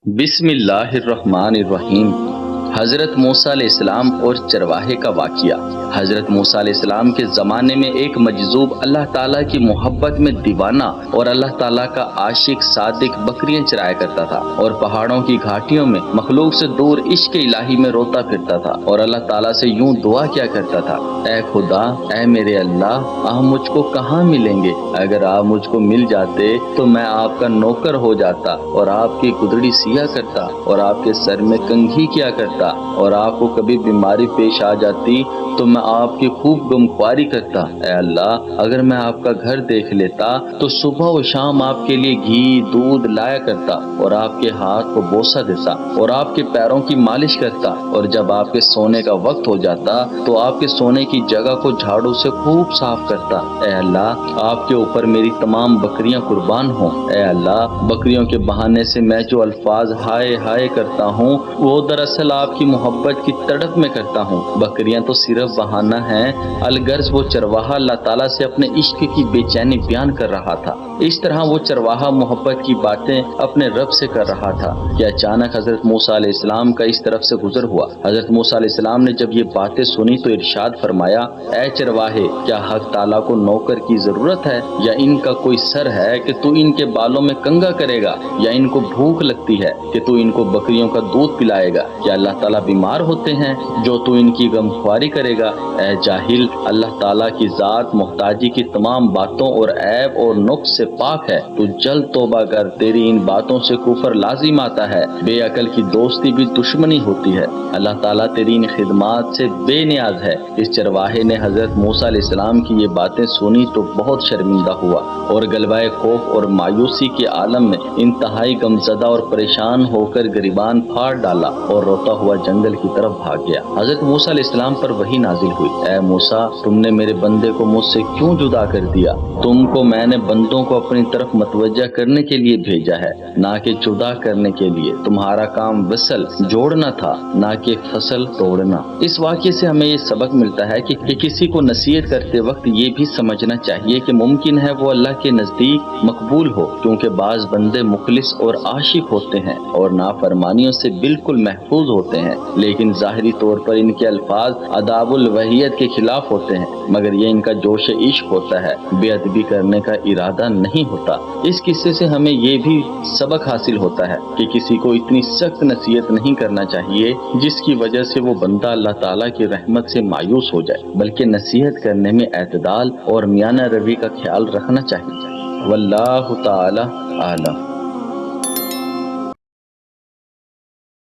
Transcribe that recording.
بسم اللہ الرحمن الرحیم۔ حضرت موسیٰ علیہ السلام اور چرواہے کا واقعہ۔ حضرت موسیٰ علیہ السلام کے زمانے میں ایک مجذوب اللہ تعالیٰ کی محبت میں دیوانہ اور اللہ تعالیٰ کا عاشق صادق بکریاں چرایا کرتا تھا، اور پہاڑوں کی گھاٹیوں میں مخلوق سے دور عشق الہی میں روتا پھرتا تھا، اور اللہ تعالیٰ سے یوں دعا کیا کرتا تھا: اے خدا، اے میرے اللہ، آپ مجھ کو کہاں ملیں گے؟ اگر آپ مجھ کو مل جاتے تو میں آپ کا نوکر ہو جاتا، اور آپ کی گدڑی سیا کرتا، اور آپ کے سر میں کنگھی کیا کرتا، اور آپ کو کبھی بیماری پیش آ جاتی تو میں آپ کی خوب غمخواری کرتا۔ اے اللہ، اگر میں آپ کا گھر دیکھ لیتا تو صبح و شام آپ کے لیے گھی دودھ لایا کرتا، اور آپ کے ہاتھ کو بوسہ دیتا، اور آپ کے پیروں کی مالش کرتا، اور جب آپ کے سونے کا وقت ہو جاتا تو آپ کے سونے کی جگہ کو جھاڑو سے خوب صاف کرتا۔ اے اللہ، آپ کے اوپر میری تمام بکریاں قربان ہوں۔ اے اللہ، بکریوں کے بہانے سے میں جو الفاظ ہائے ہائے کرتا ہوں وہ دراصل آپ کی محبت کی تڑپ میں کرتا ہوں۔ بکریاں تو صرف بہانہ ہیں، الغرض وہ چرواہا اللہ تعالیٰ سے اپنے عشق کی بے چینی بیان کر رہا تھا۔ اس طرح وہ چرواہا محبت کی باتیں اپنے رب سے کر رہا تھا کہ اچانک حضرت موسیٰ علیہ السلام کا اس طرف سے گزر ہوا۔ حضرت موسیٰ علیہ السلام نے جب یہ باتیں سنی تو ارشاد فرمایا: اے چرواہے، کیا حق تعالیٰ کو نوکر کی ضرورت ہے، یا ان کا کوئی سر ہے کہ تو ان کے بالوں میں کنگھا کرے گا، یا ان کو بھوک لگتی ہے کہ تو ان کو بکریوں کا دودھ پلائے گا؟ کیا اللہ تعالیٰ بیمار ہوتے ہیں جو تو ان کی غمخواری کرے گا؟ اے جاہل، اللہ تعالیٰ کی ذات محتاجی کی تمام باتوں اور عیب اور نقص سے پاک ہے۔ تو جلد توبہ کر، تیری ان باتوں سے کفر لازم آتا ہے۔ بے عقل کی دوستی بھی دشمنی ہوتی ہے۔ اللہ تعالیٰ تیری ان خدمات سے بے نیاز ہے۔ اس چرواہے نے حضرت موسیٰ علیہ السلام کی یہ باتیں سنی تو بہت شرمندہ ہوا، اور غلبہ خوف اور مایوسی کے عالم میں انتہائی غمزدہ اور پریشان ہو کر گریبان پھاڑ ڈالا اور روتا ہوا جنگل کی طرف بھاگ گیا۔ حضرت موسیٰ علیہ السلام پر وحی نازل ہوئی: اے موسیٰ، تم نے میرے بندے کو مجھ سے کیوں جدا کر دیا؟ تم کو میں نے بندوں کو اپنی طرف متوجہ کرنے کے لیے بھیجا ہے، نہ کہ جدا کرنے کے لیے۔ تمہارا کام وصل جوڑنا تھا، نہ کہ فصل توڑنا۔ اس واقعے سے ہمیں یہ سبق ملتا ہے کہ کسی کو نصیحت کرتے وقت یہ بھی سمجھنا چاہیے کہ ممکن ہے وہ اللہ کے نزدیک مقبول ہو، کیونکہ بعض بندے مخلص اور عاشق ہوتے ہیں اور نافرمانیوں سے بالکل محفوظ ہوتے ہیں، لیکن ظاہری طور پر ان کے الفاظ آداب الوحیت کے خلاف ہوتے ہیں، مگر یہ ان کا جوش عشق ہوتا ہے، بے ادبی کرنے کا ارادہ نہیں ہوتا۔ اس قصے سے ہمیں یہ بھی سبق حاصل ہوتا ہے کہ کسی کو اتنی سخت نصیحت نہیں کرنا چاہیے جس کی وجہ سے وہ بندہ اللہ تعالیٰ کی رحمت سے مایوس ہو جائے، بلکہ نصیحت کرنے میں اعتدال اور میانہ روی کا خیال رکھنا چاہیے۔ واللہ تعالی اعلم۔